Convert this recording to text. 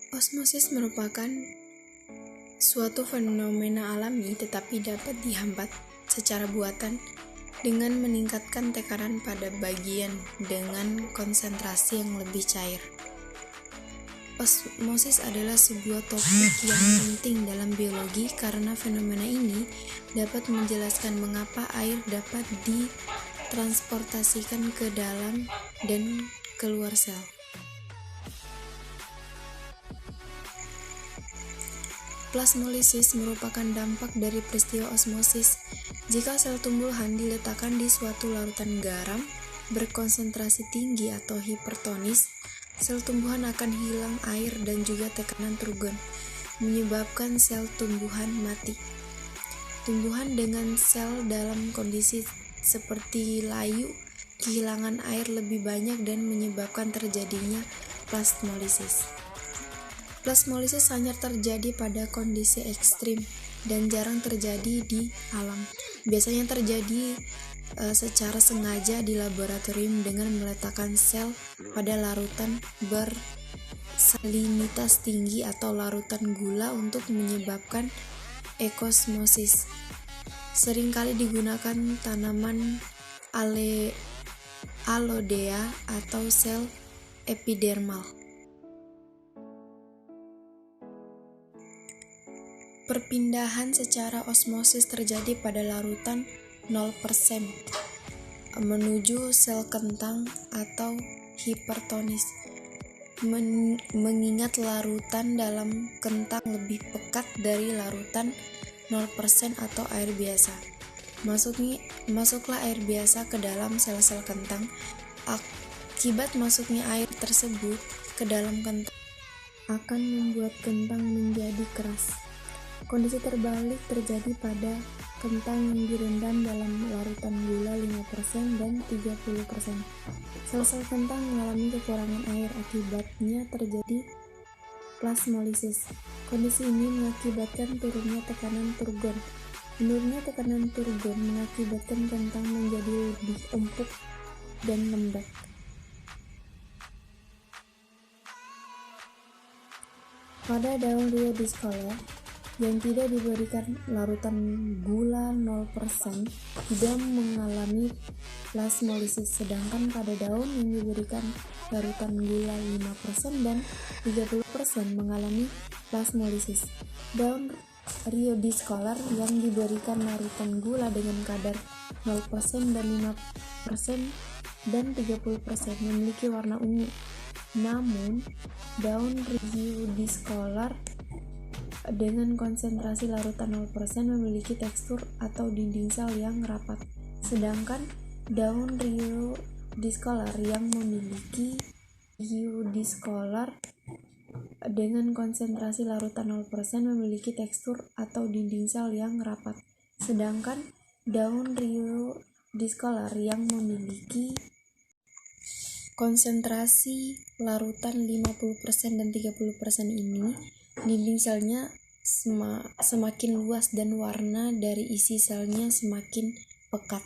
Osmosis merupakan suatu fenomena alami tetapi dapat dihambat secara buatan dengan meningkatkan tekanan pada bagian dengan konsentrasi yang lebih cair. Osmosis adalah sebuah topik yang penting dalam biologi karena fenomena ini dapat menjelaskan mengapa air dapat ditransportasikan ke dalam dan keluar sel. Plasmolisis merupakan dampak dari peristiwa osmosis. Jika sel tumbuhan diletakkan di suatu larutan garam berkonsentrasi tinggi atau hipertonis, sel tumbuhan akan hilang air dan juga tekanan turgon, menyebabkan sel tumbuhan mati. Tumbuhan dengan sel dalam kondisi seperti layu kehilangan air lebih banyak dan menyebabkan terjadinya plasmolisis. Plasmolisis hanya terjadi pada kondisi ekstrim dan jarang terjadi di alam. Biasanya terjadi secara sengaja di laboratorium dengan meletakkan sel pada larutan bersalinitas tinggi atau larutan gula untuk menyebabkan ekosmosis. Seringkali digunakan tanaman Allodea atau sel epidermal. Perpindahan secara osmosis terjadi pada larutan 0% menuju sel kentang atau hipertonis. Mengingat larutan dalam kentang lebih pekat dari larutan 0% atau air biasa. Masuklah air biasa ke dalam sel-sel kentang. Akibat masuknya air tersebut ke dalam kentang akan membuat kentang menjadi keras. Kondisi terbalik terjadi pada kentang yang direndam dalam larutan gula 5% dan 30%. Sel-sel kentang mengalami kekurangan air, akibatnya terjadi plasmolisis. Kondisi ini mengakibatkan turunnya tekanan turgon. Menurunnya tekanan turgon mengakibatkan kentang menjadi lebih empuk dan lembek. Pada daun Rio discolor yang tidak diberikan larutan gula 0% tidak mengalami plasmolisis, sedangkan pada daun yang diberikan larutan gula 5% dan 30% mengalami plasmolisis. Daun Rio discolor yang diberikan larutan gula dengan kadar 0% dan 5% dan 30% memiliki warna ungu. Namun, daun Rio discolor dengan konsentrasi larutan 0% memiliki tekstur atau dinding sel yang rapat, sedangkan daun Rio discolor yang memiliki Rio discolor dengan konsentrasi larutan 0% memiliki tekstur atau dinding sel yang rapat, sedangkan daun Rio discolor yang memiliki konsentrasi larutan 50% dan 30% ini dinding selnya semakin luas dan warna dari isi selnya semakin pekat.